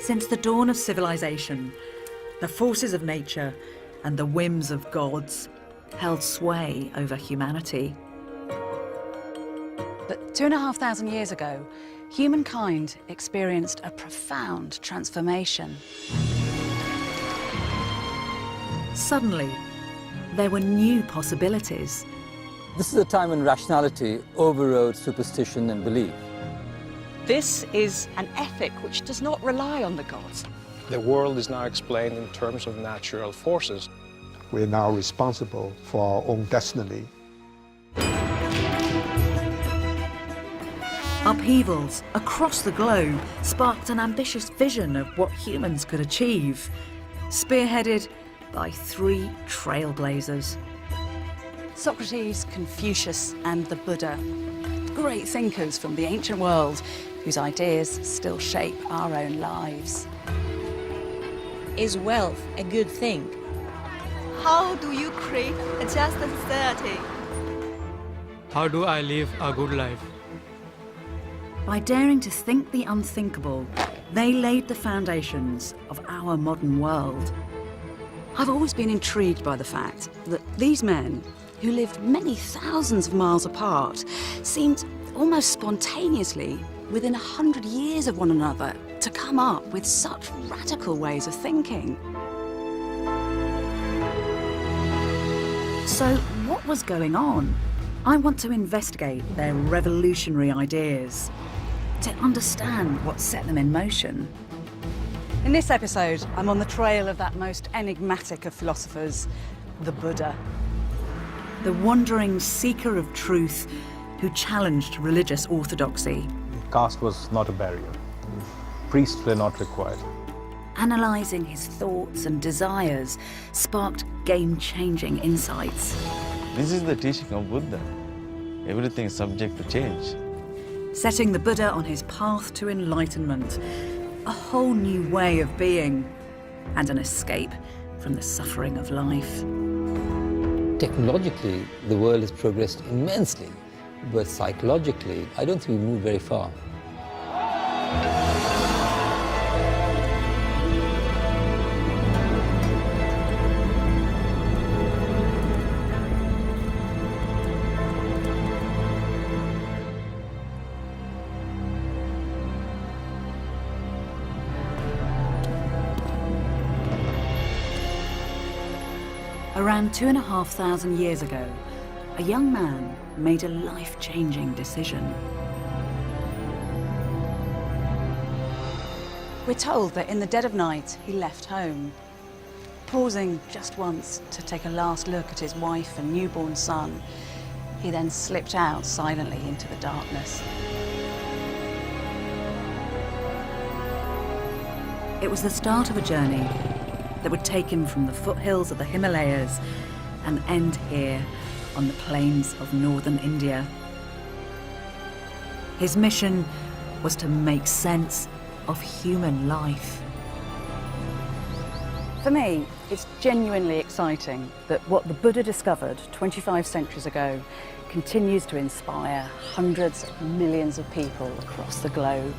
Since the dawn of civilization, the forces of nature and the whims of gods held sway over humanity. But 2,500 years ago, humankind experienced a profound transformation. Suddenly, there were new possibilities. This is a time when rationality overrode superstition and belief. This is an ethic which does not rely on the gods. The world is now explained in terms of natural forces. We're now responsible for our own destiny. Upheavals across the globe sparked an ambitious vision of what humans could achieve, spearheaded by three trailblazers. Socrates, Confucius and the Buddha, great thinkers from the ancient world whose ideas still shape our own lives. Is wealth a good thing? How do you create a just society? How do I live a good life? By daring to think the unthinkable, they laid the foundations of our modern world. I've always been intrigued by the fact that these men, who lived many thousands of miles apart, seemed almost spontaneously, within 100 years of one another, to come up with such radical ways of thinking. So what was going on? I want to investigate their revolutionary ideas, to understand what set them in motion. In this episode, I'm on the trail of that most enigmatic of philosophers, the Buddha. The wandering seeker of truth who challenged religious orthodoxy. Caste was not a barrier. Priests were not required. Analysing his thoughts and desires sparked game-changing insights. This is the teaching of Buddha. Everything is subject to change. Setting the Buddha on his path to enlightenment, a whole new way of being, and an escape from the suffering of life. Technologically, the world has progressed immensely, but psychologically, I don't think we moved very far. Around 2,500 years ago, a young man made a life-changing decision. We're told that in the dead of night, he left home, pausing just once to take a last look at his wife and newborn son. He then slipped out silently into the darkness. It was the start of a journey that would take him from the foothills of the Himalayas and end here on the plains of northern India. His mission was to make sense of human life. For me, it's genuinely exciting that what the Buddha discovered 25 centuries ago continues to inspire hundreds of millions of people across the globe.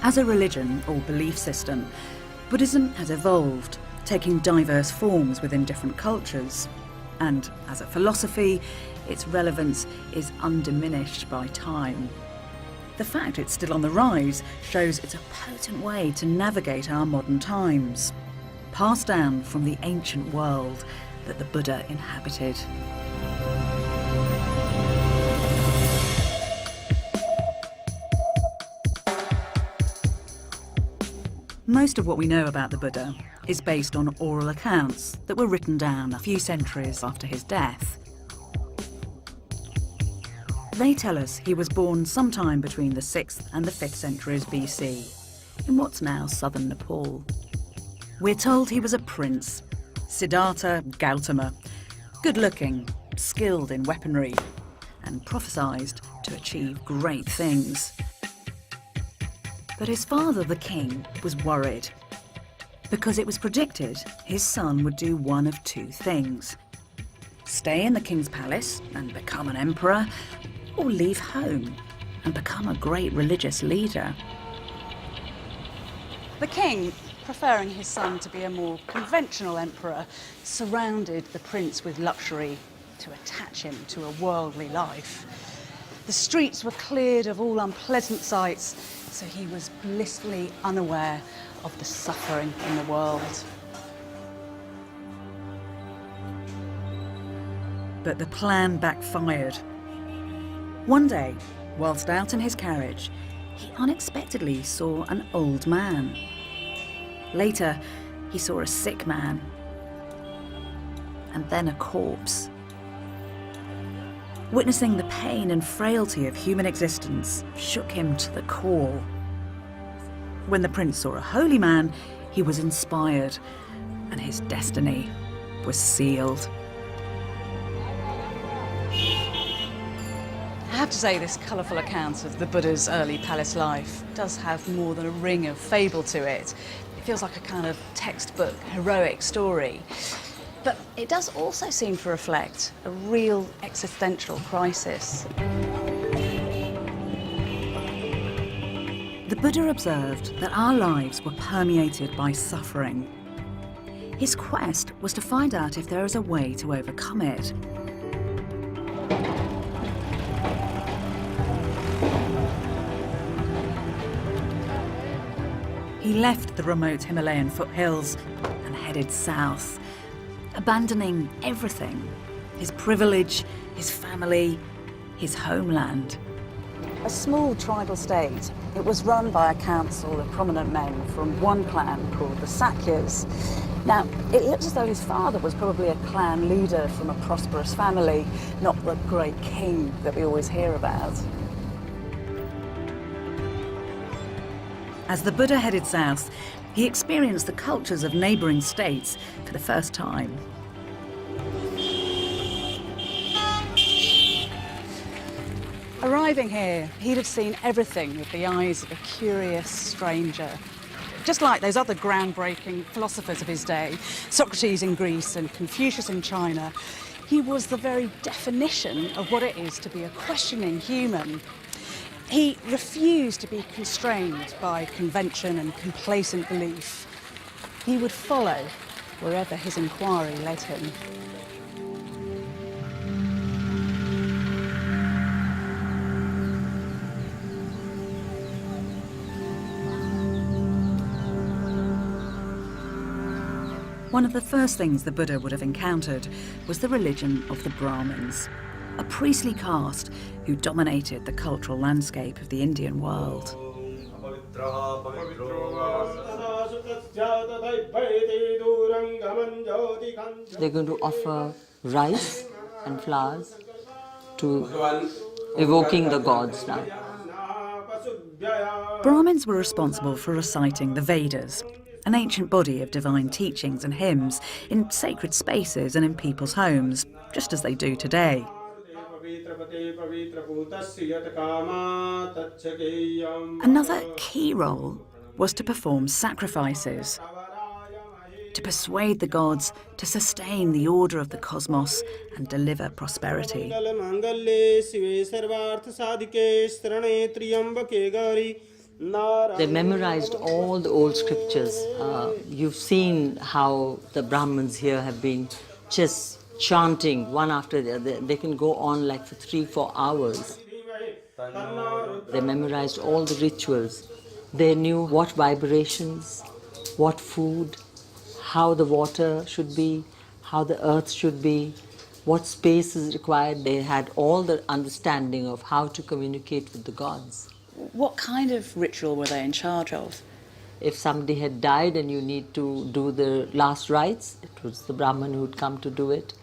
As a religion or belief system, Buddhism has evolved, taking diverse forms within different cultures. And as a philosophy, its relevance is undiminished by time. The fact it's still on the rise shows it's a potent way to navigate our modern times, passed down from the ancient world that the Buddha inhabited. Most of what we know about the Buddha is based on oral accounts that were written down a few centuries after his death. They tell us he was born sometime between the 6th and the 5th centuries BC, in what's now southern Nepal. We're told he was a prince, Siddhartha Gautama, good-looking, skilled in weaponry, and prophesied to achieve great things. But his father, the king, was worried, because it was predicted his son would do one of two things: stay in the king's palace and become an emperor, or leave home and become a great religious leader. The king, preferring his son to be a more conventional emperor, surrounded the prince with luxury to attach him to a worldly life. The streets were cleared of all unpleasant sights, so he was blissfully unaware of the suffering in the world. But the plan backfired. One day, whilst out in his carriage, he unexpectedly saw an old man. Later, he saw a sick man, and then a corpse. Witnessing the pain and frailty of human existence shook him to the core. When the prince saw a holy man, he was inspired, and his destiny was sealed. I have to say, this colourful account of the Buddha's early palace life does have more than a ring of fable to it. It feels like a kind of textbook, heroic story. But it does also seem to reflect a real existential crisis. The Buddha observed that our lives were permeated by suffering. His quest was to find out if there is a way to overcome it. He left the remote Himalayan foothills and headed south, abandoning everything: his privilege, his family, his homeland. A small tribal state, it was run by a council of prominent men from one clan called the Sakyas. Now, it looks as though his father was probably a clan leader from a prosperous family, not the great king that we always hear about. As the Buddha headed south, he experienced the cultures of neighbouring states for the first time. Arriving here, he'd have seen everything with the eyes of a curious stranger. Just like those other groundbreaking philosophers of his day, Socrates in Greece and Confucius in China, he was the very definition of what it is to be a questioning human. He refused to be constrained by convention and complacent belief. He would follow wherever his inquiry led him. One of the first things the Buddha would have encountered was the religion of the Brahmins, a priestly caste who dominated the cultural landscape of the Indian world. They're going to offer rice and flowers to evoking the gods now. Brahmins were responsible for reciting the Vedas, an ancient body of divine teachings and hymns in sacred spaces and in people's homes, just as they do today. Another key role was to perform sacrifices, to persuade the gods to sustain the order of the cosmos and deliver prosperity. They memorized all the old scriptures. You've seen how the Brahmins here have been just chanting one after the other. They can go on like for 3-4 hours. They memorized all the rituals. They knew what vibrations, what food, how the water should be, how the earth should be, what space is required. They had all the understanding of how to communicate with the gods. What kind of ritual were they in charge of? If somebody had died and you need to do the last rites, it was the Brahman who would come to do it.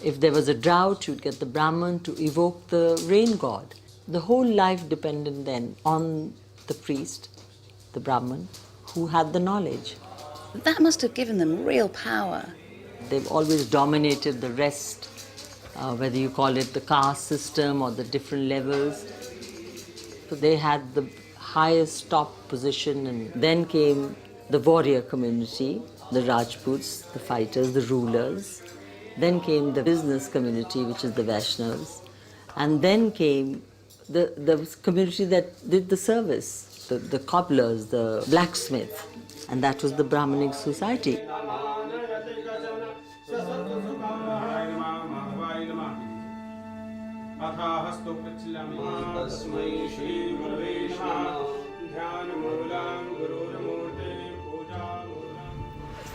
If there was a drought, you'd get the Brahman to evoke the rain god. The whole life depended then on the priest, the Brahman, who had the knowledge. That must have given them real power. They've always dominated the rest, whether you call it the caste system or the different levels. So they had the highest top position, and then came the warrior community, the Rajputs, the fighters, the rulers. Then came the business community, which is the Vaishnavas. And then came the community that did the service, the cobblers, the blacksmith, and that was the Brahmanic society.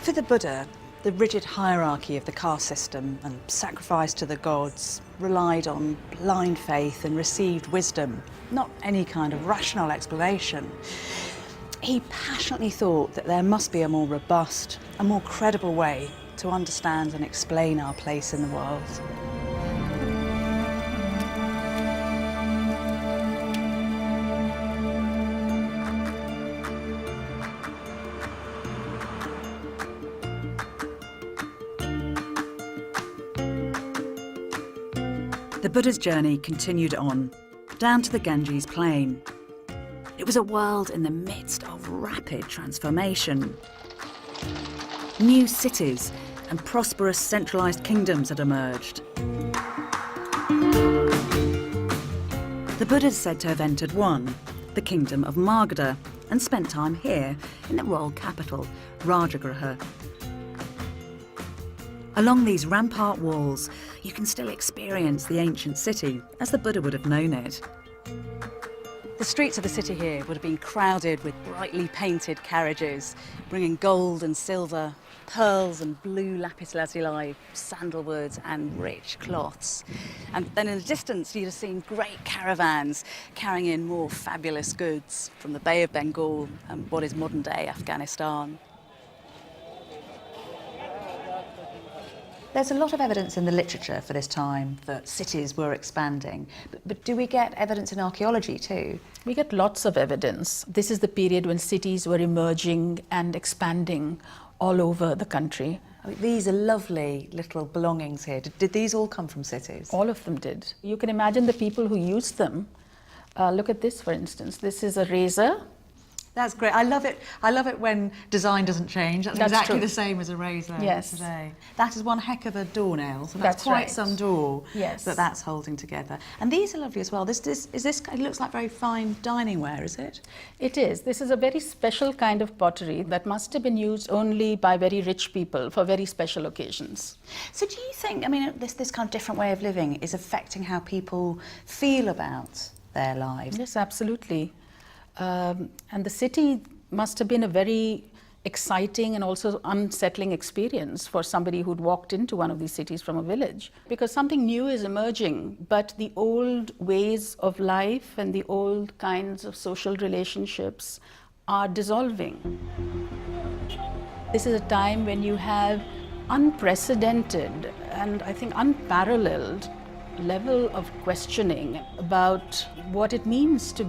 For the Buddha, the rigid hierarchy of the caste system and sacrifice to the gods relied on blind faith and received wisdom, not any kind of rational explanation. He passionately thought that there must be a more robust, a more credible way to understand and explain our place in the world. The Buddha's journey continued on, down to the Ganges plain. It was a world in the midst of rapid transformation. New cities and prosperous centralised kingdoms had emerged. The Buddha is said to have entered one, the kingdom of Magadha, and spent time here in the royal capital, Rajagriha. Along these rampart walls, you can still experience the ancient city as the Buddha would have known it. The streets of the city here would have been crowded with brightly painted carriages, bringing gold and silver, pearls and blue lapis lazuli, sandalwood and rich cloths. And then in the distance, you'd have seen great caravans carrying in more fabulous goods from the Bay of Bengal and what is modern-day Afghanistan. There's a lot of evidence in the literature for this time that cities were expanding, but do we get evidence in archaeology too? We get lots of evidence. This is the period when cities were emerging and expanding all over the country. I mean, these are lovely little belongings here. Did these all come from cities? All of them did. You can imagine the people who used them. Look at this, for instance. This is a razor. That's great. I love it. I love it when design doesn't change. That's exactly the same as a razor today. That is one heck of a doornail. So that's quite some door that's holding together. And these are lovely as well. It looks like very fine dining ware, is it? It is. This is a very special kind of pottery that must have been used only by very rich people for very special occasions. So do you think, I mean, this kind of different way of living is affecting how people feel about their lives? Yes, absolutely. And the city must have been a very exciting and also unsettling experience for somebody who'd walked into one of these cities from a village, because something new is emerging, but the old ways of life and the old kinds of social relationships are dissolving. This is a time when you have unprecedented and I think unparalleled level of questioning about what it means to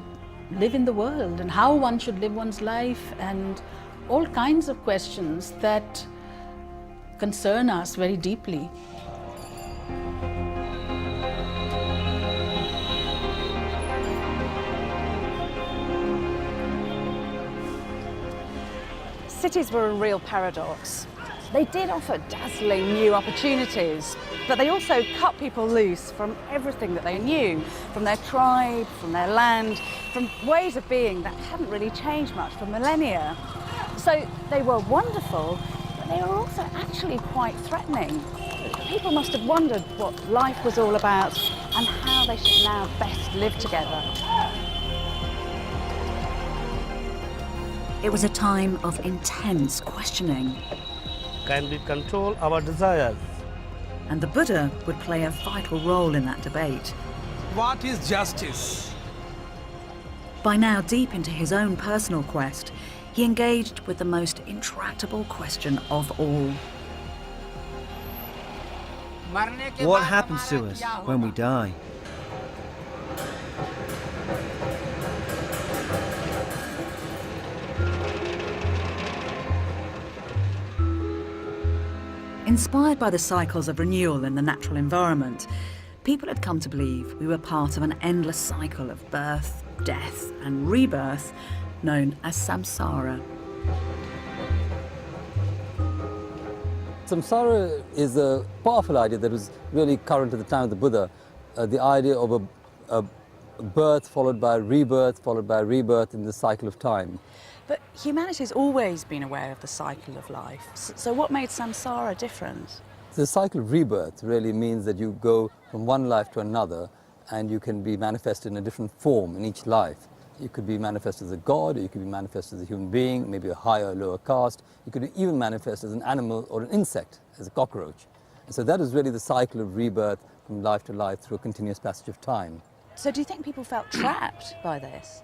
live in the world and how one should live one's life, and all kinds of questions that concern us very deeply. Cities were a real paradox. They did offer dazzling new opportunities, but they also cut people loose from everything that they knew, from their tribe, from their land, from ways of being that hadn't really changed much for millennia. So they were wonderful, but they were also actually quite threatening. People must have wondered what life was all about and how they should now best live together. It was a time of intense questioning. Can we control our desires? And the Buddha would play a vital role in that debate. What is justice? By now deep into his own personal quest, he engaged with the most intractable question of all. What happens to us when we die? Inspired by the cycles of renewal in the natural environment, people had come to believe we were part of an endless cycle of birth, death and rebirth known as samsara. Samsara is a powerful idea that was really current at the time of the Buddha, the idea of a birth followed by rebirth, followed by rebirth in the cycle of time. But humanity's always been aware of the cycle of life. So what made samsara different? The cycle of rebirth really means that you go from one life to another, and you can be manifested in a different form in each life. You could be manifested as a god, or you could be manifested as a human being, maybe a higher or lower caste. You could even manifest as an animal or an insect, as a cockroach. And so that is really the cycle of rebirth from life to life through a continuous passage of time. So do you think people felt trapped by this?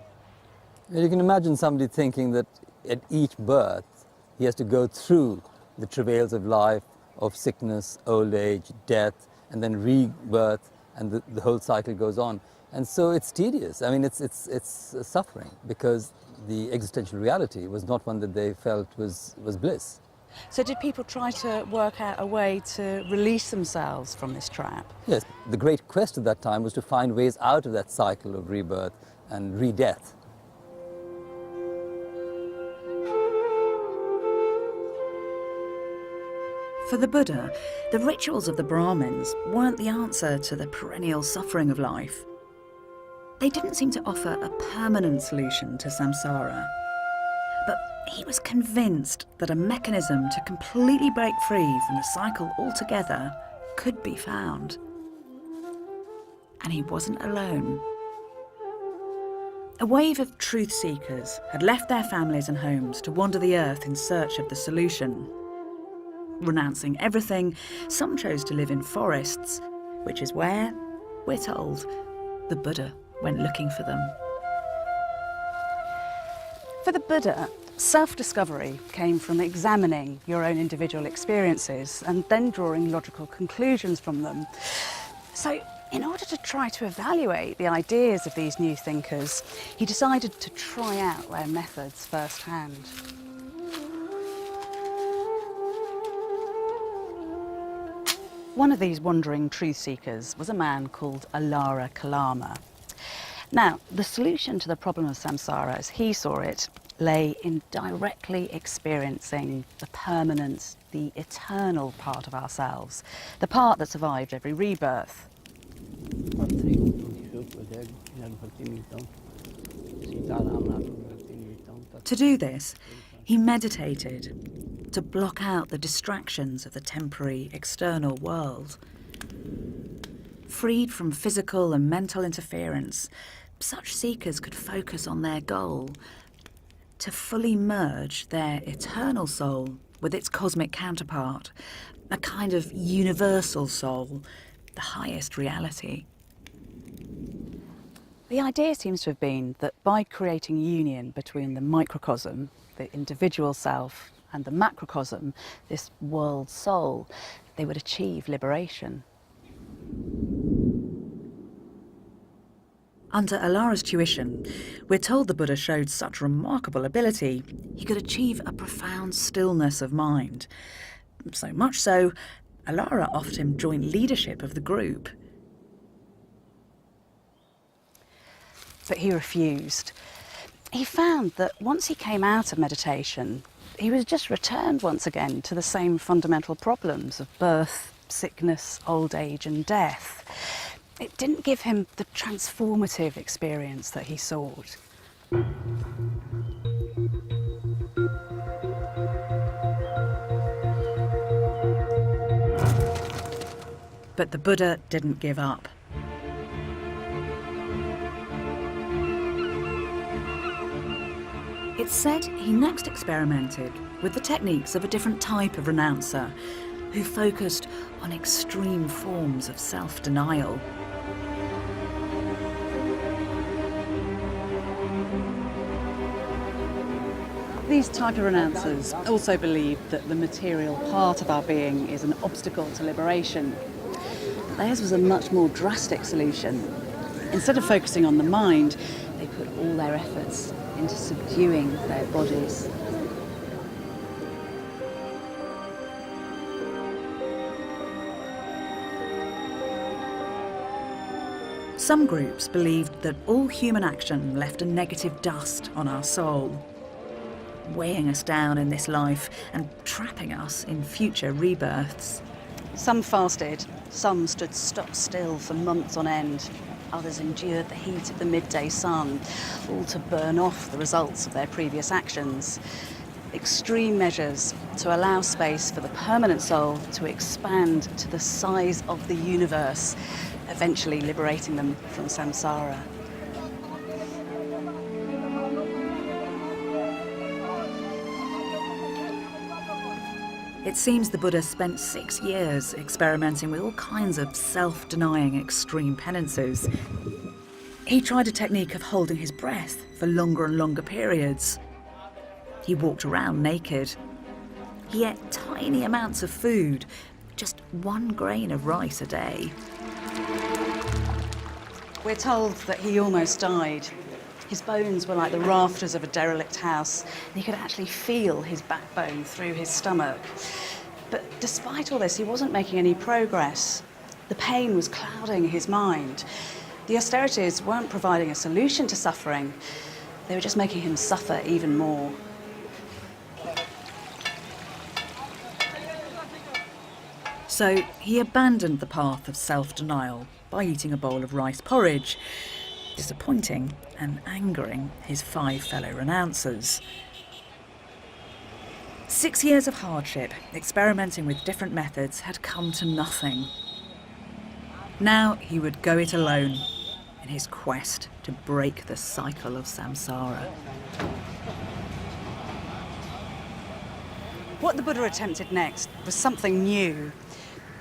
You can imagine somebody thinking that at each birth he has to go through the travails of life, of sickness, old age, death, and then rebirth, and the whole cycle goes on. And so it's tedious. I mean, it's suffering, because the existential reality was not one that they felt was bliss. So did people try to work out a way to release themselves from this trap? Yes, the great quest at that time was to find ways out of that cycle of rebirth and re-death. For the Buddha, the rituals of the Brahmins weren't the answer to the perennial suffering of life. They didn't seem to offer a permanent solution to samsara. But he was convinced that a mechanism to completely break free from the cycle altogether could be found. And he wasn't alone. A wave of truth seekers had left their families and homes to wander the earth in search of the solution. Renouncing everything, some chose to live in forests, which is where, we're told, the Buddha went looking for them. For the Buddha, self-discovery came from examining your own individual experiences and then drawing logical conclusions from them. So, in order to try to evaluate the ideas of these new thinkers, he decided to try out their methods firsthand. One of these wandering truth seekers was a man called Alara Kalama. Now, the solution to the problem of samsara, as he saw it, lay in directly experiencing the permanent, the eternal part of ourselves, the part that survived every rebirth. To do this, he meditated, to block out the distractions of the temporary external world. Freed from physical and mental interference, such seekers could focus on their goal, to fully merge their eternal soul with its cosmic counterpart, a kind of universal soul, the highest reality. The idea seems to have been that by creating union between the microcosm, the individual self, and the macrocosm, this world soul, they would achieve liberation. Under Alara's tuition, we're told the Buddha showed such remarkable ability, he could achieve a profound stillness of mind. So much so, Alara offered him joint leadership of the group. But he refused. He found that once he came out of meditation, he was just returned once again to the same fundamental problems of birth, sickness, old age and death. It didn't give him the transformative experience that he sought. But the Buddha didn't give up. It's said he next experimented with the techniques of a different type of renouncer who focused on extreme forms of self-denial. These type of renouncers also believed that the material part of our being is an obstacle to liberation. Theirs was a much more drastic solution. Instead of focusing on the mind, they put all their efforts into subduing their bodies. Some groups believed that all human action left a negative dust on our soul, weighing us down in this life and trapping us in future rebirths. Some fasted, some stood stock still for months on end. Others endured the heat of the midday sun, all to burn off the results of their previous actions. Extreme measures to allow space for the permanent soul to expand to the size of the universe, eventually liberating them from samsara. It seems the Buddha spent 6 years experimenting with all kinds of self-denying extreme penances. He tried a technique of holding his breath for longer and longer periods. He walked around naked. He ate tiny amounts of food, just 1 grain of rice a day. We're told that he almost died. His bones were like the rafters of a derelict house, and he could actually feel his backbone through his stomach. But despite all this, he wasn't making any progress. The pain was clouding his mind. The austerities weren't providing a solution to suffering. They were just making him suffer even more. So he abandoned the path of self-denial by eating a bowl of rice porridge, disappointing and angering his 5 fellow renouncers. 6 years of hardship, experimenting with different methods, had come to nothing. Now he would go it alone in his quest to break the cycle of samsara. What the Buddha attempted next was something new,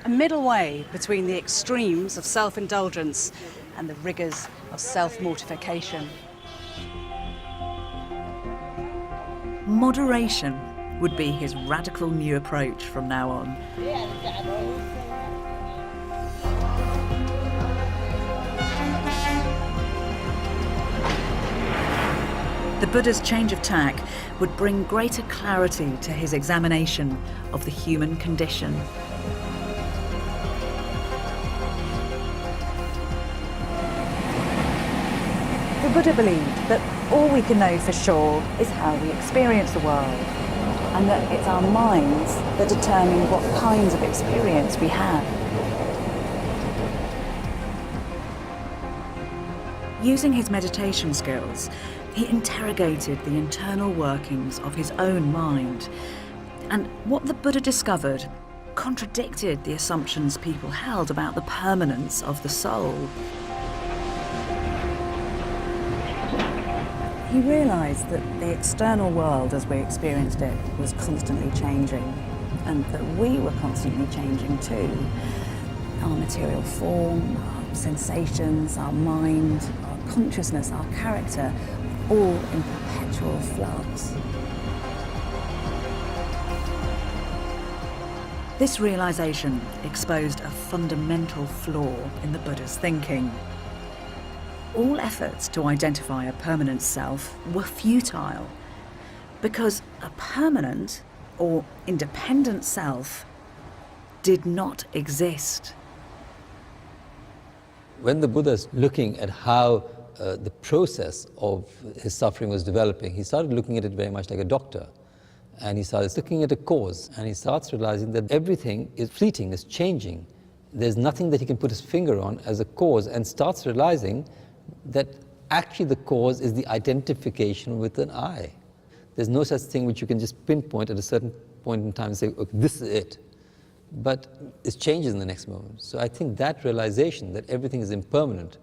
a middle way between the extremes of self-indulgence and the rigours of self-mortification. Moderation would be his radical new approach from now on. The Buddha's change of tack would bring greater clarity to his examination of the human condition. The Buddha believed that all we can know for sure is how we experience the world, and that it's our minds that determine what kinds of experience we have. Using his meditation skills, he interrogated the internal workings of his own mind, and what the Buddha discovered contradicted the assumptions people held about the permanence of the soul. He realised that the external world as we experienced it was constantly changing, and that we were constantly changing too. Our material form, our sensations, our mind, our consciousness, our character, all in perpetual flux. This realisation exposed a fundamental flaw in the Buddha's thinking. All efforts to identify a permanent self were futile, because a permanent or independent self did not exist. When the Buddha is looking at how the process of his suffering was developing, he started looking at it very much like a doctor. And he started looking at a cause, and he starts realizing that everything is fleeting, is changing. There's nothing that he can put his finger on as a cause, and starts realizing that actually the cause is the identification with an I. There's no such thing which you can just pinpoint at a certain point in time and say, okay, this is it. But it changes in the next moment. So I think that realization that everything is impermanent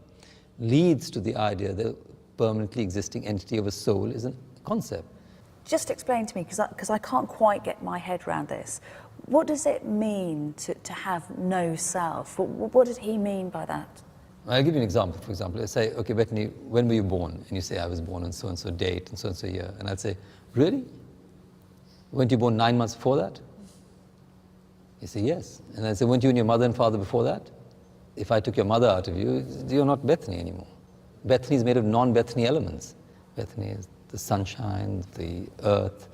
leads to the idea that the permanently existing entity of a soul is a concept. Just explain to me, because I can't quite get my head around this. What does it mean to have no self? What did he mean by that? I'll give you an example. For example, I say, okay, Bethany, when were you born? And you say, I was born on so-and-so date and so-and-so year. And I'd say, really? Weren't you born 9 months before that? You say, yes. And I'd say, weren't you and your mother and father before that? If I took your mother out of you, you're not Bethany anymore. Bethany is made of non-Bethany elements. Bethany is the sunshine, the earth,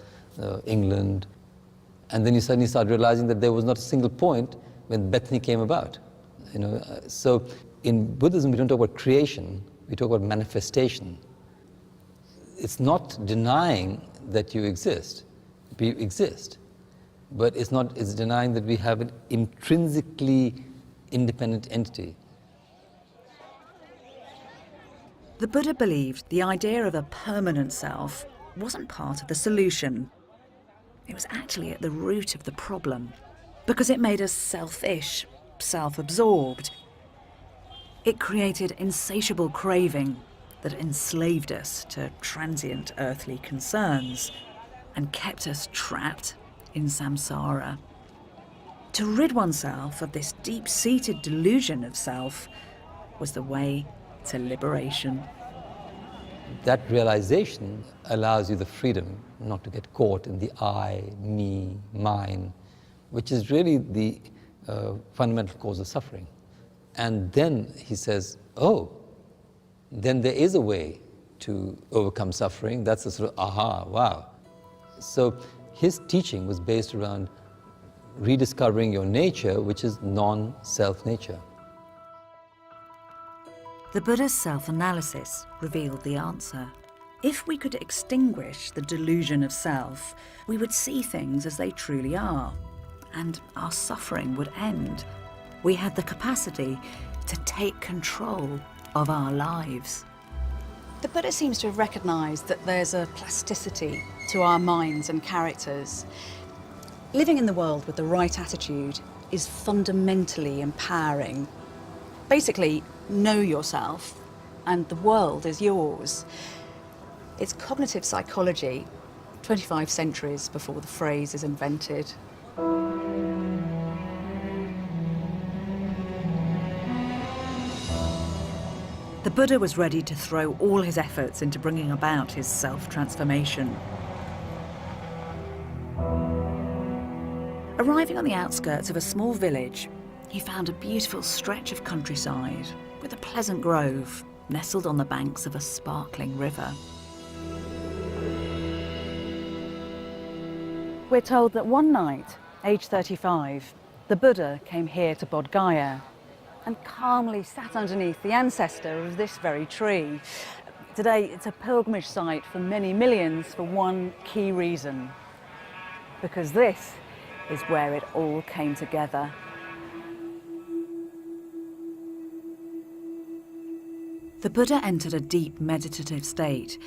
England. And then you suddenly start realizing that there was not a single point when Bethany came about. So in Buddhism, we don't talk about creation, we talk about manifestation. It's not denying that you exist. We exist. But it's denying that we have an intrinsically independent entity. The Buddha believed the idea of a permanent self wasn't part of the solution. It was actually at the root of the problem, because it made us selfish, self-absorbed. It created insatiable craving that enslaved us to transient earthly concerns and kept us trapped in samsara. To rid oneself of this deep-seated delusion of self was the way to liberation. That realization allows you the freedom not to get caught in the I, me, mine, which is really the fundamental cause of suffering. And then he says, oh, then there is a way to overcome suffering. That's a sort of aha, wow. So his teaching was based around rediscovering your nature, which is non-self nature. The Buddha's self-analysis revealed the answer. If we could extinguish the delusion of self, we would see things as they truly are, and our suffering would end. We had the capacity to take control of our lives. The Buddha seems to have recognised that there's a plasticity to our minds and characters. Living in the world with the right attitude is fundamentally empowering. Basically, know yourself and the world is yours. It's cognitive psychology, 25 centuries before the phrase is invented. The Buddha was ready to throw all his efforts into bringing about his self-transformation. Arriving on the outskirts of a small village, he found a beautiful stretch of countryside with a pleasant grove nestled on the banks of a sparkling river. We're told that one night, age 35, the Buddha came here to Bodh Gaya and calmly sat underneath the ancestor of this very tree. Today, it's a pilgrimage site for many millions for one key reason. Because this is where it all came together. The Buddha entered a deep meditative state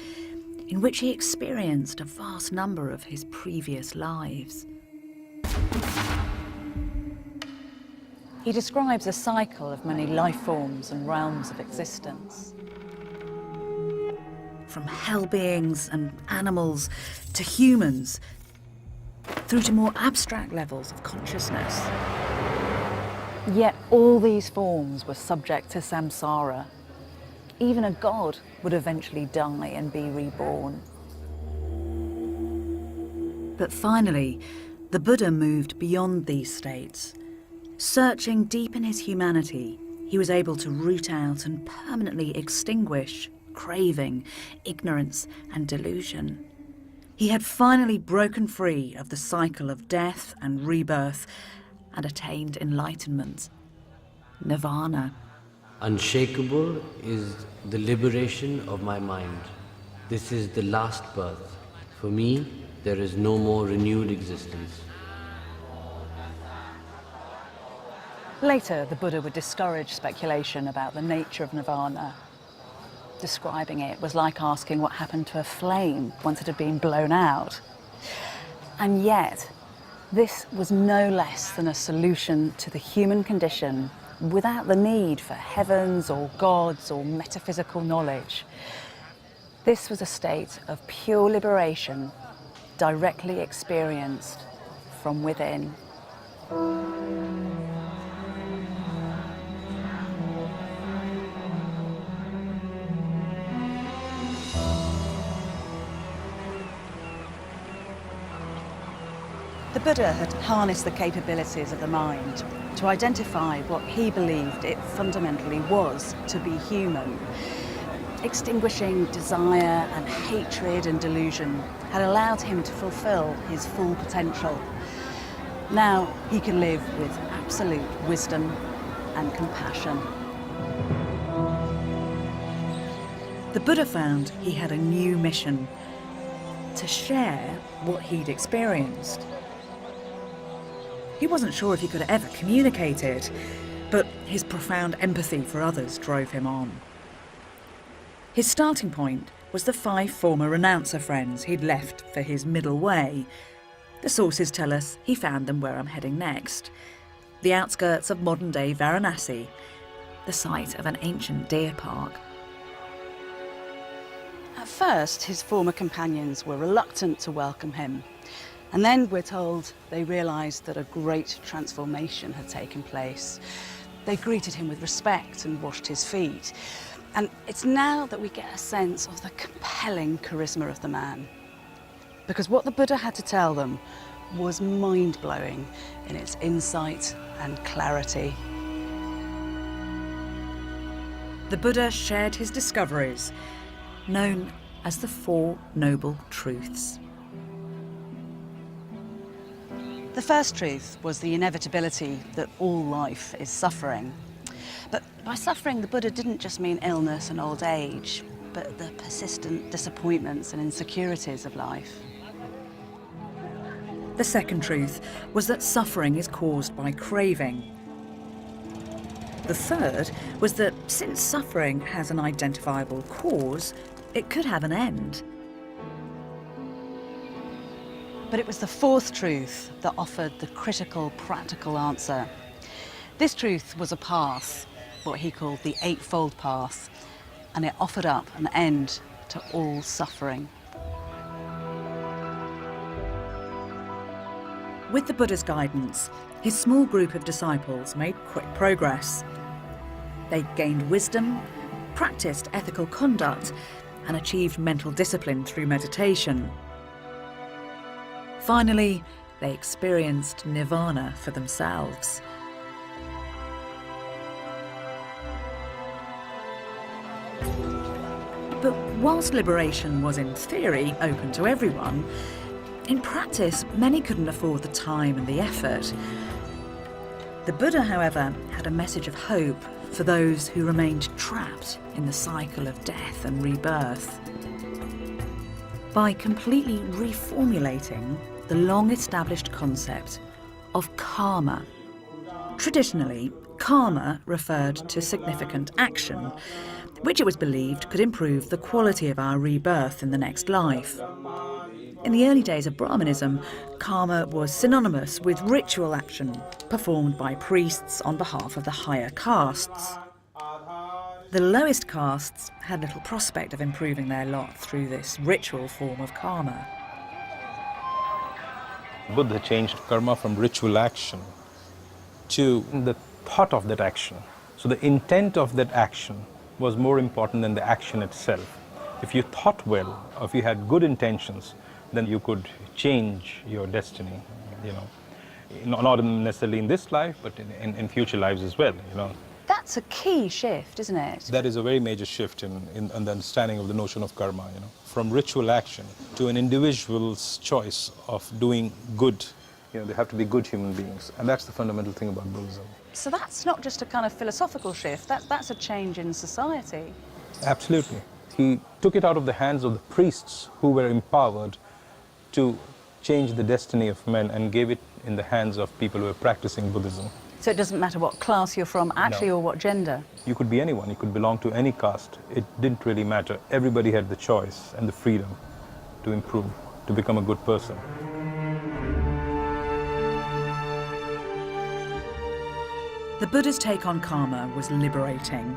in which he experienced a vast number of his previous lives. He describes a cycle of many life forms and realms of existence. From hell beings and animals to humans, through to more abstract levels of consciousness. Yet all these forms were subject to samsara. Even a god would eventually die and be reborn. But finally, the Buddha moved beyond these states. Searching deep in his humanity, he was able to root out and permanently extinguish craving, ignorance, and delusion. He had finally broken free of the cycle of death and rebirth and attained enlightenment, nirvana. Unshakable is the liberation of my mind. This is the last birth. For me, there is no more renewed existence. Later, the Buddha would discourage speculation about the nature of nirvana. Describing it was like asking what happened to a flame once it had been blown out. And yet, this was no less than a solution to the human condition without the need for heavens or gods or metaphysical knowledge. This was a state of pure liberation, directly experienced from within. The Buddha had harnessed the capabilities of the mind to identify what he believed it fundamentally was to be human. Extinguishing desire and hatred and delusion had allowed him to fulfill his full potential. Now he can live with absolute wisdom and compassion. The Buddha found he had a new mission: to share what he'd experienced. He wasn't sure if he could ever communicate it, but his profound empathy for others drove him on. His starting point was the 5 former renouncer friends he'd left for his middle way. The sources tell us he found them where I'm heading next, the outskirts of modern-day Varanasi, the site of an ancient deer park. At first, his former companions were reluctant to welcome him. And then, we're told, they realised that a great transformation had taken place. They greeted him with respect and washed his feet. And it's now that we get a sense of the compelling charisma of the man. Because what the Buddha had to tell them was mind-blowing in its insight and clarity. The Buddha shared his discoveries, known as the 4 Noble Truths. The first truth was the inevitability that all life is suffering. But by suffering, the Buddha didn't just mean illness and old age, but the persistent disappointments and insecurities of life. The second truth was that suffering is caused by craving. The third was that since suffering has an identifiable cause, it could have an end. But it was the fourth truth that offered the critical, practical answer. This truth was a path, what he called the Eightfold Path, and it offered up an end to all suffering. With the Buddha's guidance, his small group of disciples made quick progress. They gained wisdom, practiced ethical conduct, and achieved mental discipline through meditation. Finally, they experienced nirvana for themselves. But whilst liberation was in theory open to everyone, in practice, many couldn't afford the time and the effort. The Buddha, however, had a message of hope for those who remained trapped in the cycle of death and rebirth. By completely reformulating the long-established concept of karma. Traditionally, karma referred to significant action, which it was believed could improve the quality of our rebirth in the next life. In the early days of Brahmanism, karma was synonymous with ritual action performed by priests on behalf of the higher castes. The lowest castes had little prospect of improving their lot through this ritual form of karma. Buddha changed karma from ritual action to the thought of that action. So the intent of that action was more important than the action itself. If you thought well, or if you had good intentions, then you could change your destiny, not necessarily in this life, but in future lives as well, That's a key shift, isn't it? That is a very major shift in the understanding of the notion of karma, From ritual action to an individual's choice of doing good. They have to be good human beings, and that's the fundamental thing about Buddhism. So that's not just a kind of philosophical shift, that's a change in society. Absolutely. He took it out of the hands of the priests who were empowered to change the destiny of men and gave it in the hands of people who were practicing Buddhism. So it doesn't matter what class you're from, actually, No. or what gender? You could be anyone, you could belong to any caste. It didn't really matter. Everybody had the choice and the freedom to improve, to become a good person. The Buddha's take on karma was liberating.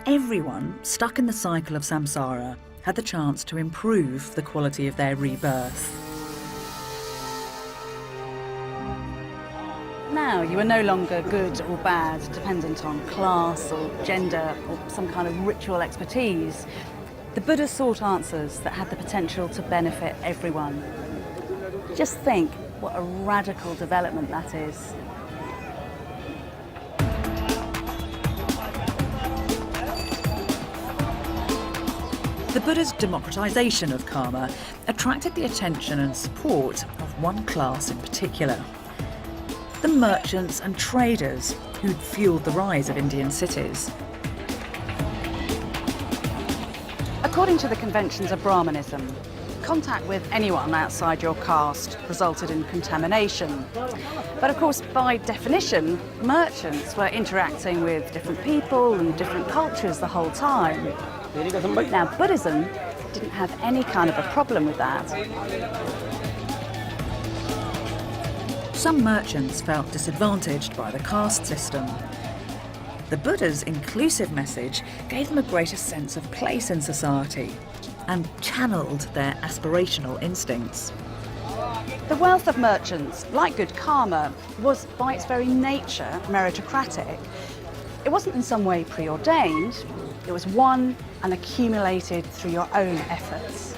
Everyone stuck in the cycle of samsara had the chance to improve the quality of their rebirth. Now you are no longer good or bad, dependent on class or gender or some kind of ritual expertise. The Buddha sought answers that had the potential to benefit everyone. Just think what a radical development that is. The Buddha's democratization of karma attracted the attention and support of one class in particular: the merchants and traders who'd fueled the rise of Indian cities. According to the conventions of Brahmanism, contact with anyone outside your caste resulted in contamination. But of course, by definition, merchants were interacting with different people and different cultures the whole time. Now, Buddhism didn't have any kind of a problem with that. Some merchants felt disadvantaged by the caste system. The Buddha's inclusive message gave them a greater sense of place in society and channeled their aspirational instincts. The wealth of merchants, like good karma, was by its very nature meritocratic. It wasn't in some way preordained, it was won and accumulated through your own efforts.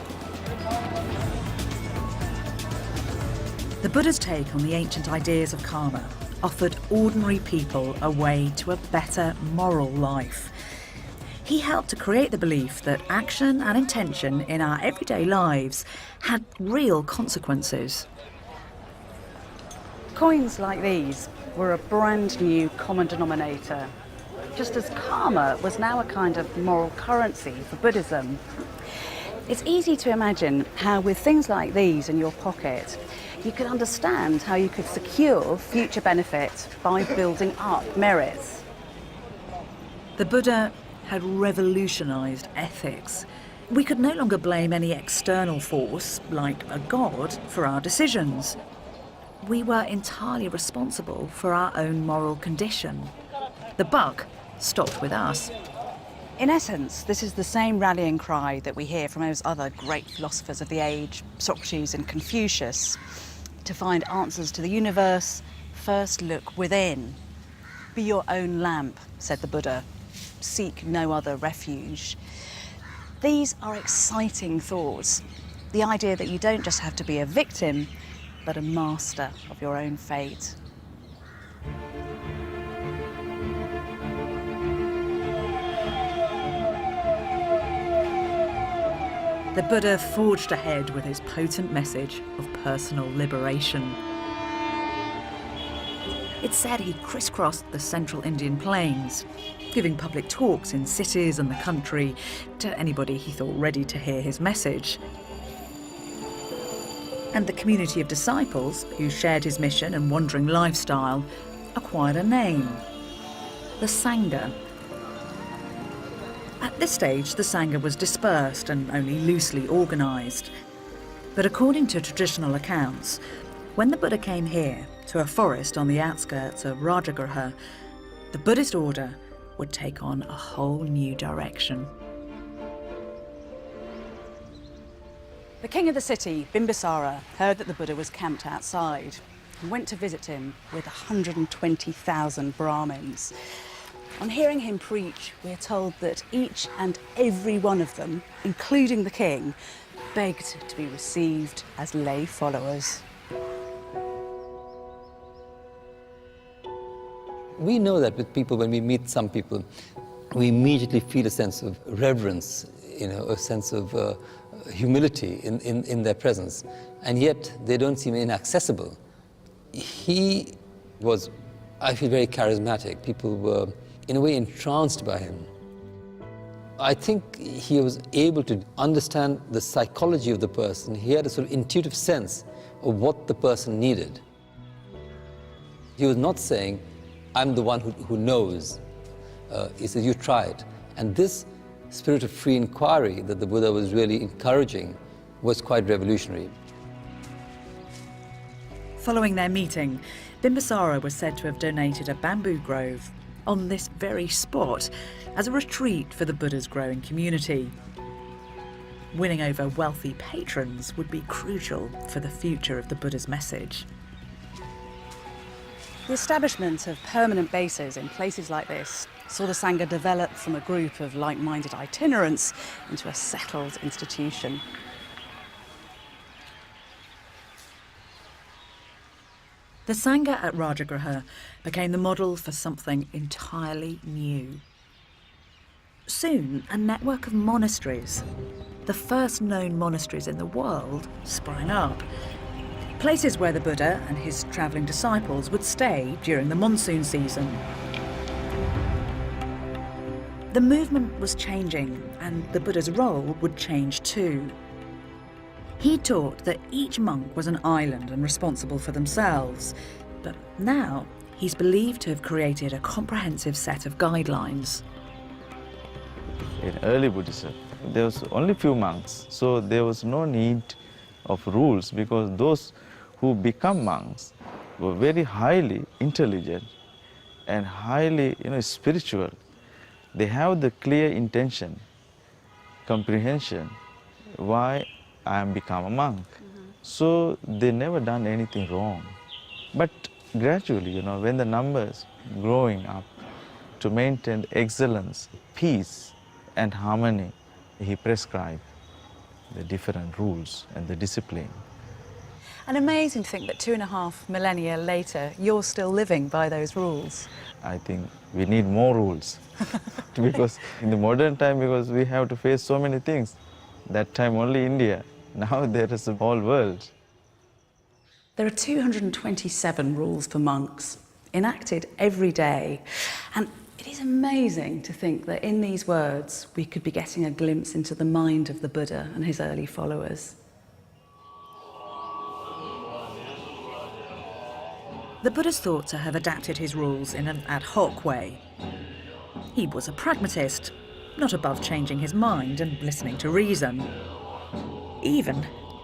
The Buddha's take on the ancient ideas of karma offered ordinary people a way to a better moral life. He helped to create the belief that action and intention in our everyday lives had real consequences. Coins like these were a brand new common denominator, just as karma was now a kind of moral currency for Buddhism. It's easy to imagine how with things like these in your pocket, you could understand how you could secure future benefit by building up merits. The Buddha had revolutionised ethics. We could no longer blame any external force, like a god, for our decisions. We were entirely responsible for our own moral condition. The buck stopped with us. In essence, this is the same rallying cry that we hear from those other great philosophers of the age, Socrates and Confucius. To find answers to the universe, first look within. Be your own lamp, said the Buddha. Seek no other refuge. These are exciting thoughts. The idea that you don't just have to be a victim, but a master of your own fate. The Buddha forged ahead with his potent message of personal liberation. It's said he crisscrossed the central Indian plains, giving public talks in cities and the country to anybody he thought ready to hear his message. And the community of disciples who shared his mission and wandering lifestyle acquired a name, the Sangha. At this stage, the Sangha was dispersed and only loosely organised. But according to traditional accounts, when the Buddha came here to a forest on the outskirts of Rajagriha, the Buddhist order would take on a whole new direction. The king of the city, Bimbisara, heard that the Buddha was camped outside and went to visit him with 120,000 Brahmins. On hearing him preach, we're told that each and every one of them, including the king, begged to be received as lay followers. We know that with people, when we meet some people, we immediately feel a sense of reverence, a sense of humility in their presence, and yet they don't seem inaccessible. He was, I feel, very charismatic. People were, in a way, entranced by him. I think he was able to understand the psychology of the person. He had a sort of intuitive sense of what the person needed. He was not saying, I'm the one who knows. He said, you try it. And this spirit of free inquiry that the Buddha was really encouraging was quite revolutionary. Following their meeting, Bimbisara was said to have donated a bamboo grove on this very spot as a retreat for the Buddha's growing community. Winning over wealthy patrons would be crucial for the future of the Buddha's message. The establishment of permanent bases in places like this saw the Sangha develop from a group of like-minded itinerants into a settled institution. The Sangha at Rajagriha became the model for something entirely new. Soon, a network of monasteries, the first known monasteries in the world, sprang up. Places where the Buddha and his travelling disciples would stay during the monsoon season. The movement was changing, and the Buddha's role would change too. He taught that each monk was an island and responsible for themselves, but now he's believed to have created a comprehensive set of guidelines. In early Buddhism, there was only few monks, so there was no need of rules because those who become monks were very highly intelligent and highly spiritual. They have the clear intention, comprehension, why I am become a monk. So they never done anything wrong. But gradually, when the numbers growing up to maintain excellence, peace and harmony, he prescribed the different rules and the discipline. And amazing to think that 2.5 millennia later, you're still living by those rules. I think we need more rules because in the modern time, because we have to face so many things. That time only India, now there is the whole world. There are 227 rules for monks, enacted every day. And it is amazing to think that in these words, we could be getting a glimpse into the mind of the Buddha and his early followers. The Buddha's thought to have adapted his rules in an ad hoc way. He was a pragmatist, not above changing his mind and listening to reason, even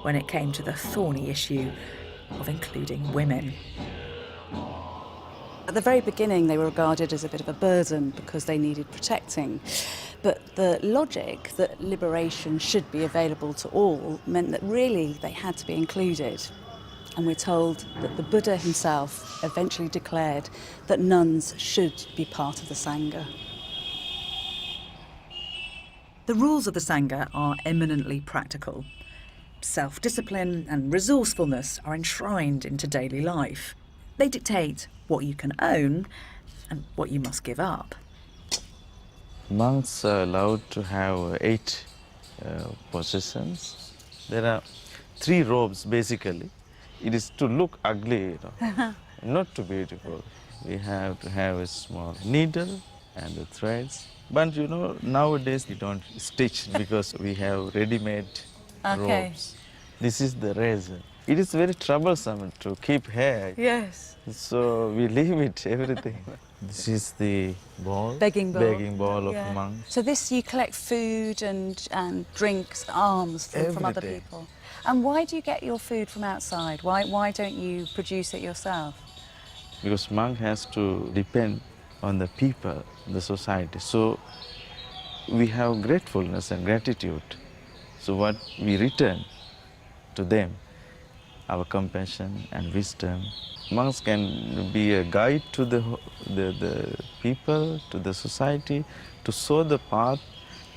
when it came to the thorny issue of including women. At the very beginning, they were regarded as a bit of a burden because they needed protecting. But the logic that liberation should be available to all meant that really they had to be included. And we're told that the Buddha himself eventually declared that nuns should be part of the Sangha. The rules of the Sangha are eminently practical. Self-discipline and resourcefulness are enshrined into daily life. They dictate what you can own and what you must give up. Monks are allowed to have 8 possessions. There are 3 robes basically. It is to look ugly, not too beautiful. We have to have a small needle and the threads. But nowadays we don't stitch because we have ready-made robes. This is the razor. It is very troublesome to keep hair. Yes. So we leave it, everything. This is the ball. Begging bowl. Of monks. So this, you collect food and drinks, alms from other people. And why do you get your food from outside? Why don't you produce it yourself? Because monk has to depend on the people, the society. So we have gratefulness and gratitude. So what we return to them, our compassion and wisdom. Monks can be a guide to the people, to the society, to show the path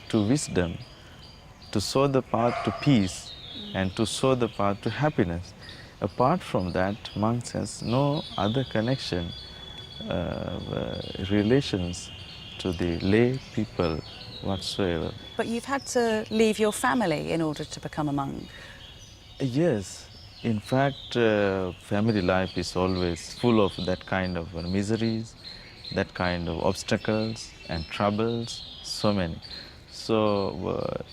to wisdom, to show the path to peace, and to show the path to happiness. Apart from that, monks has no other connection, relations to the lay people whatsoever. But you've had to leave your family in order to become a monk. Yes. In fact, family life is always full of that kind of miseries, that kind of obstacles and troubles, so many. So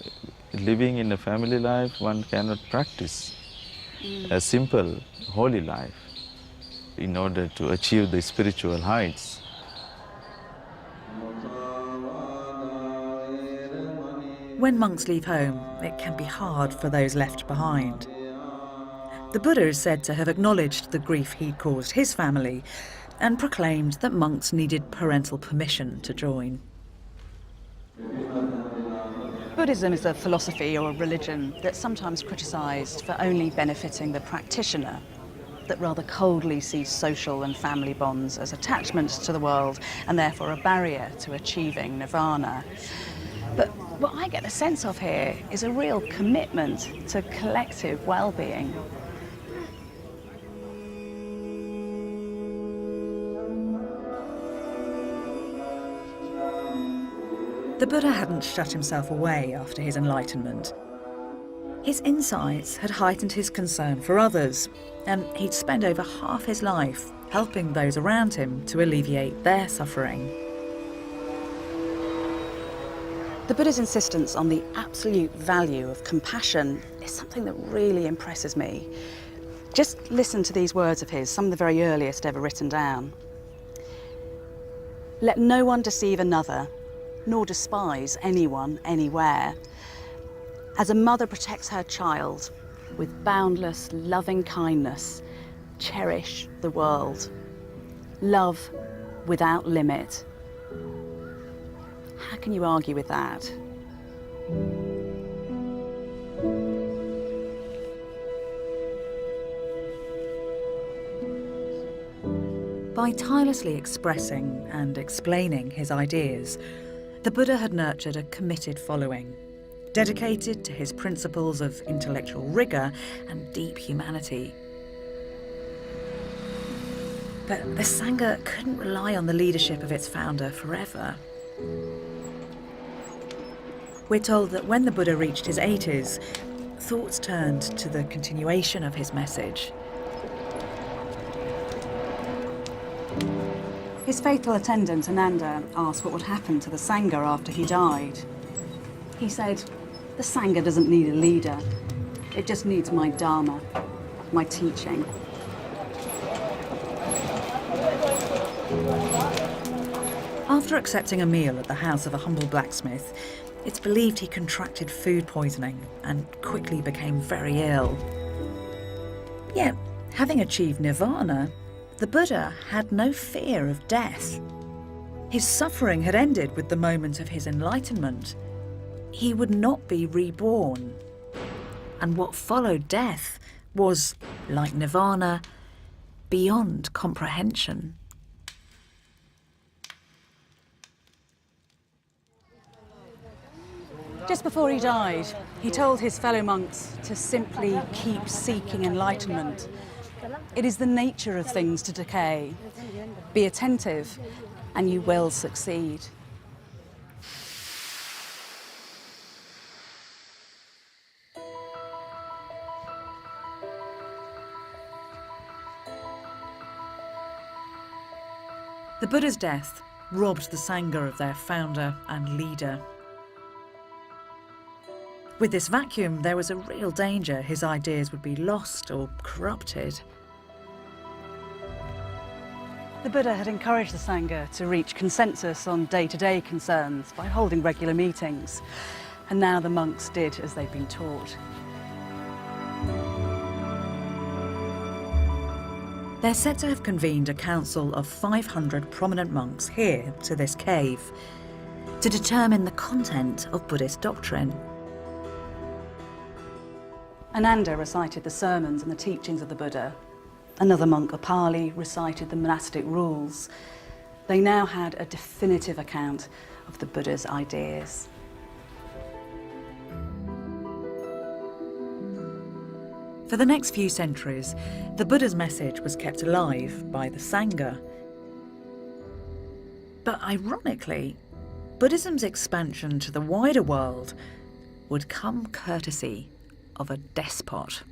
living in a family life, one cannot practice a simple, holy life in order to achieve the spiritual heights. When monks leave home, it can be hard for those left behind. The Buddha is said to have acknowledged the grief he'd caused his family and proclaimed that monks needed parental permission to join. Buddhism is a philosophy or a religion that's sometimes criticised for only benefiting the practitioner, that rather coldly sees social and family bonds as attachments to the world and therefore a barrier to achieving nirvana. But what I get a sense of here is a real commitment to collective well-being. The Buddha hadn't shut himself away after his enlightenment. His insights had heightened his concern for others, and he'd spent over half his life helping those around him to alleviate their suffering. The Buddha's insistence on the absolute value of compassion is something that really impresses me. Just listen to these words of his, some of the very earliest ever written down. Let no one deceive another, nor despise anyone anywhere. As a mother protects her child, with boundless, loving kindness, cherish the world. Love without limit. How can you argue with that? By tirelessly expressing and explaining his ideas, the Buddha had nurtured a committed following, dedicated to his principles of intellectual rigour and deep humanity. But the Sangha couldn't rely on the leadership of its founder forever. We're told that when the Buddha reached his 80s, thoughts turned to the continuation of his message. His faithful attendant, Ananda, asked what would happen to the Sangha after he died. He said, the Sangha doesn't need a leader. It just needs my Dharma, my teaching. After accepting a meal at the house of a humble blacksmith, it's believed he contracted food poisoning and quickly became very ill. Yet, having achieved nirvana, the Buddha had no fear of death. His suffering had ended with the moment of his enlightenment. He would not be reborn. And what followed death was, like nirvana, beyond comprehension. Just before he died, he told his fellow monks to simply keep seeking enlightenment. It is the nature of things to decay. Be attentive, and you will succeed. The Buddha's death robbed the Sangha of their founder and leader. With this vacuum, there was a real danger his ideas would be lost or corrupted. The Buddha had encouraged the Sangha to reach consensus on day-to-day concerns by holding regular meetings, and now the monks did as they'd been taught. They're said to have convened a council of 500 prominent monks here to this cave to determine the content of Buddhist doctrine. Ananda recited the sermons and the teachings of the Buddha. Another monk, Upali, recited the monastic rules. They now had a definitive account of the Buddha's ideas. For the next few centuries, the Buddha's message was kept alive by the Sangha. But ironically, Buddhism's expansion to the wider world would come courtesy of a despot.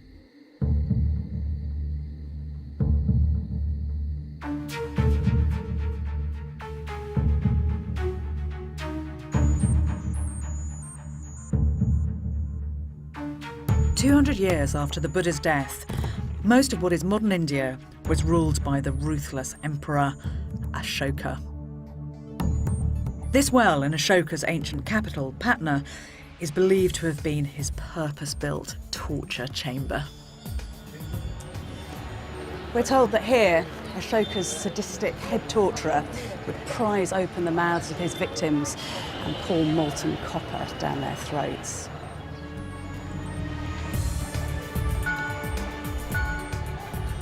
"200 years after the Buddha's death, most of what is modern India was ruled by the ruthless emperor Ashoka. This well in Ashoka's ancient capital, Patna, is believed to have been his purpose-built torture chamber. We're told that here, Ashoka's sadistic head torturer would prise open the mouths of his victims and pour molten copper down their throats.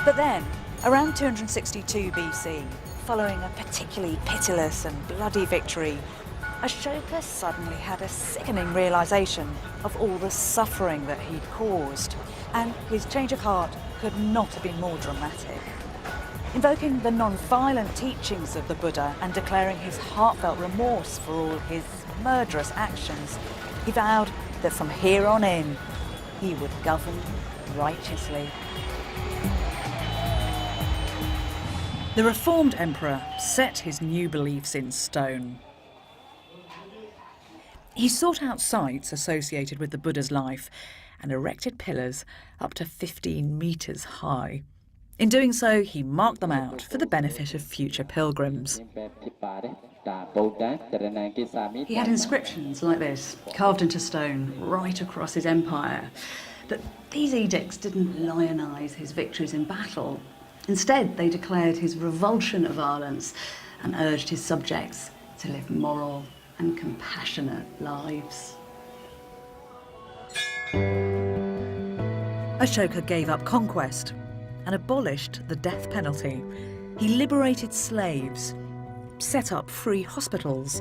But then, around 262 BC, following a particularly pitiless and bloody victory, Ashoka suddenly had a sickening realisation of all the suffering that he'd caused, and his change of heart could not have been more dramatic. Invoking the non-violent teachings of the Buddha and declaring his heartfelt remorse for all his murderous actions, he vowed that from here on in, he would govern righteously. The reformed emperor set his new beliefs in stone. He sought out sites associated with the Buddha's life and erected pillars up to 15 metres high. In doing so, he marked them out for the benefit of future pilgrims. He had inscriptions like this, carved into stone, right across his empire. But these edicts didn't lionise his victories in battle. Instead, they declared his revulsion of violence and urged his subjects to live moral and compassionate lives. Ashoka gave up conquest and abolished the death penalty. He liberated slaves, set up free hospitals.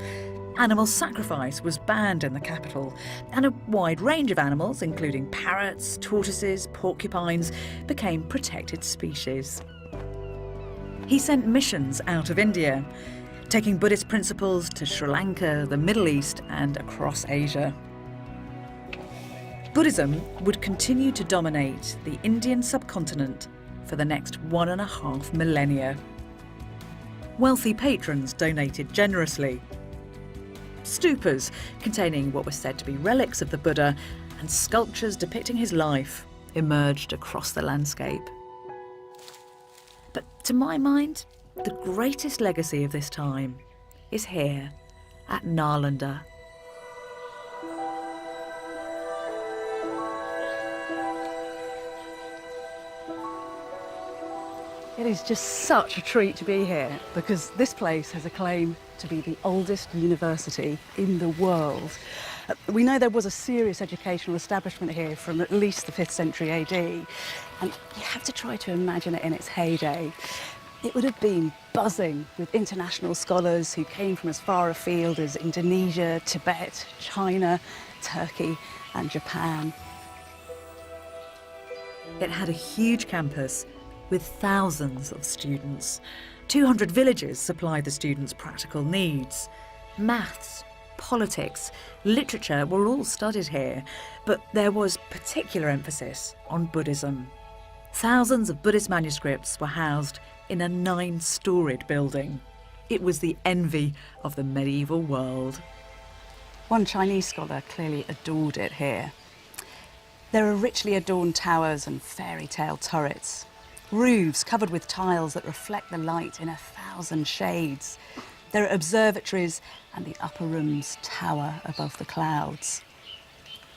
Animal sacrifice was banned in the capital, and a wide range of animals, including parrots, tortoises, porcupines, became protected species. He sent missions out of India, taking Buddhist principles to Sri Lanka, the Middle East, and across Asia. Buddhism would continue to dominate the Indian subcontinent for the next 1.5 millennia. Wealthy patrons donated generously. Stupas containing what were said to be relics of the Buddha and sculptures depicting his life emerged across the landscape. But to my mind, the greatest legacy of this time is here at Nalanda. It is just such a treat to be here because this place has a claim to be the oldest university in the world. We know there was a serious educational establishment here from at least the 5th century AD, and you have to try to imagine it in its heyday. It would have been buzzing with international scholars who came from as far afield as Indonesia, Tibet, China, Turkey, and Japan. It had a huge campus with thousands of students. 200 villages supplied the students' practical needs. Maths, politics, literature were all studied here, but there was particular emphasis on Buddhism. Thousands of Buddhist manuscripts were housed in a 9-storied building. It was the envy of the medieval world. One Chinese scholar clearly adored it here. There are richly adorned towers and fairy tale turrets, roofs covered with tiles that reflect the light in 1,000 shades. There are observatories and the upper rooms tower above the clouds.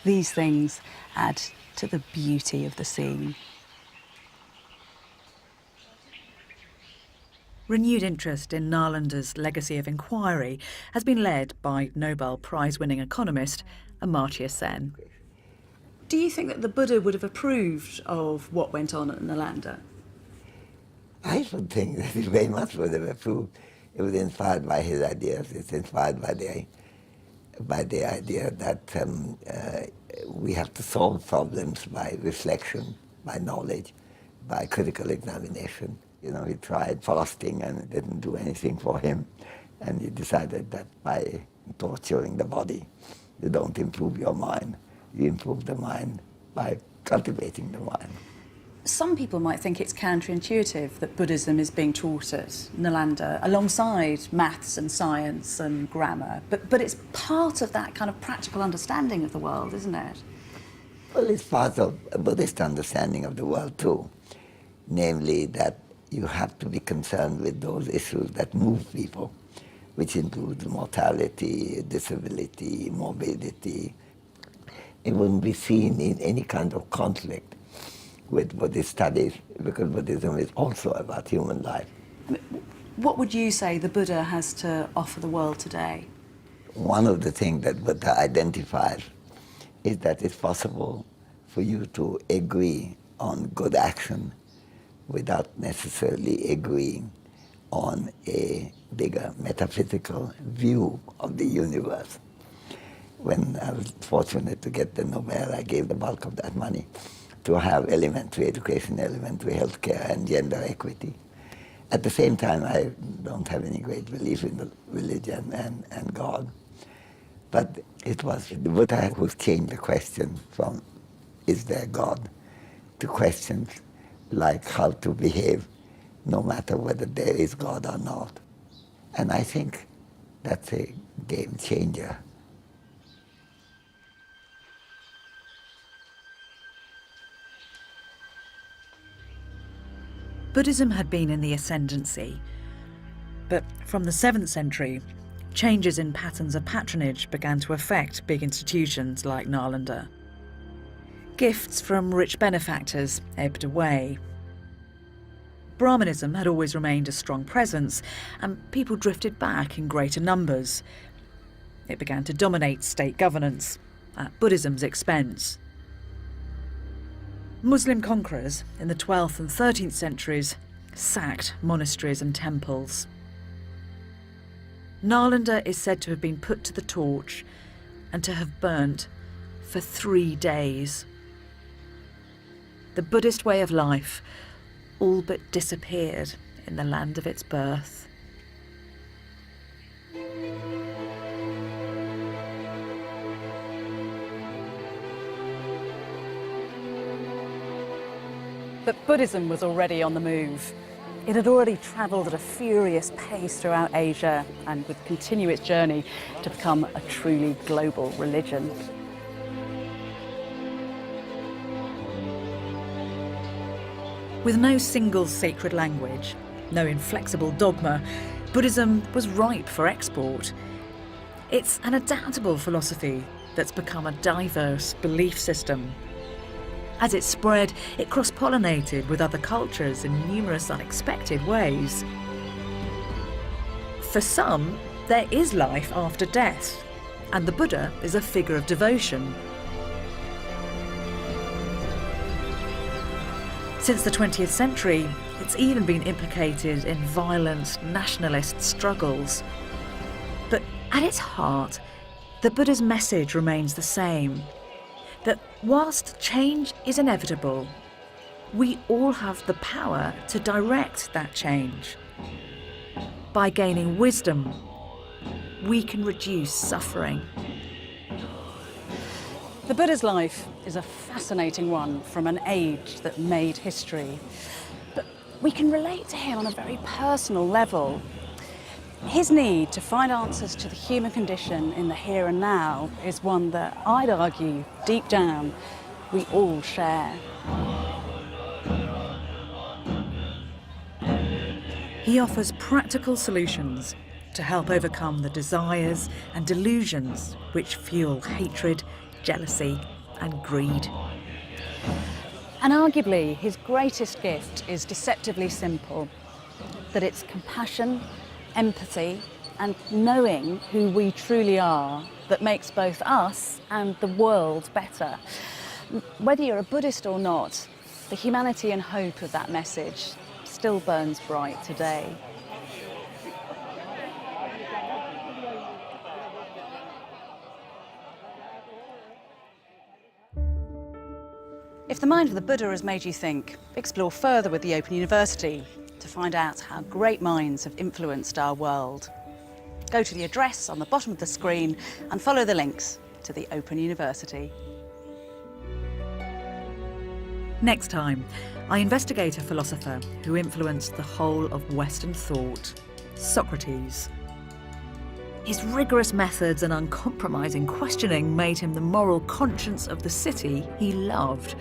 These things add to the beauty of the scene. Renewed interest in Nalanda's legacy of inquiry has been led by Nobel Prize-winning economist Amartya Sen. Do you think that the Buddha would have approved of what went on at Nalanda? I should think that he very much would have approved. It was inspired by his ideas. It's inspired by the idea that we have to solve problems by reflection, by knowledge, by critical examination. You know, he tried fasting and it didn't do anything for him. And he decided that by torturing the body, you don't improve your mind. You improve the mind by cultivating the mind. Some people might think it's counterintuitive that Buddhism is being taught at Nalanda alongside maths and science and grammar, but it's part of that kind of practical understanding of the world, isn't it? Well, it's part of a Buddhist understanding of the world too, namely that you have to be concerned with those issues that move people, which include mortality, disability, morbidity. It wouldn't be seen in any kind of conflict with Buddhist studies, because Buddhism is also about human life. What would you say the Buddha has to offer the world today? One of the things that Buddha identifies is that it's possible for you to agree on good action without necessarily agreeing on a bigger metaphysical view of the universe. When I was fortunate to get the Nobel, I gave the bulk of that money to have elementary education, elementary healthcare, and gender equity. At the same time, I don't have any great belief in the religion and God. But it was the Buddha who changed the question from, is there God, to questions like how to behave no matter whether there is God or not. And I think that's a game changer. Buddhism had been in the ascendancy, but from the 7th century, changes in patterns of patronage began to affect big institutions like Nalanda. Gifts from rich benefactors ebbed away. Brahmanism had always remained a strong presence, and people drifted back in greater numbers. It began to dominate state governance, at Buddhism's expense. Muslim conquerors in the 12th and 13th centuries sacked monasteries and temples. Nalanda is said to have been put to the torch and to have burnt for 3 days. The Buddhist way of life all but disappeared in the land of its birth. But Buddhism was already on the move. It had already travelled at a furious pace throughout Asia and would continue its journey to become a truly global religion. With no single sacred language, no inflexible dogma, Buddhism was ripe for export. It's an adaptable philosophy that's become a diverse belief system. As it spread, it cross-pollinated with other cultures in numerous unexpected ways. For some, there is life after death, and the Buddha is a figure of devotion. Since the 20th century, it's even been implicated in violent nationalist struggles. But at its heart, the Buddha's message remains the same. That whilst change is inevitable, we all have the power to direct that change. By gaining wisdom, we can reduce suffering. The Buddha's life is a fascinating one from an age that made history. But we can relate to him on a very personal level. His need to find answers to the human condition in the here and now is one that I'd argue, deep down, we all share. He offers practical solutions to help overcome the desires and delusions which fuel hatred, jealousy and greed. And arguably, his greatest gift is deceptively simple, that it's compassion, empathy and knowing who we truly are that makes both us and the world better. Whether you're a Buddhist or not, the humanity and hope of that message still burns bright today. If the mind of the Buddha has made you think, explore further with the Open University to find out how great minds have influenced our world. Go to the address on the bottom of the screen and follow the links to the Open University. Next time, I investigate a philosopher who influenced the whole of Western thought, Socrates. His rigorous methods and uncompromising questioning made him the moral conscience of the city he loved,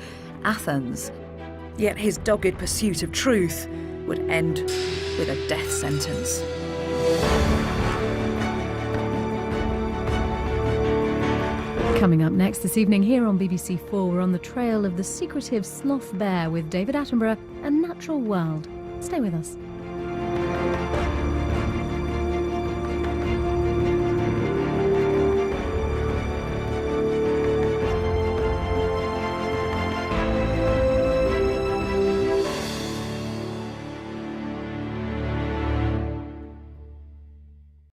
Athens. Yet his dogged pursuit of truth would end with a death sentence. Coming up next this evening here on BBC 4, we're on the trail of the secretive sloth bear with David Attenborough and Natural World. Stay with us.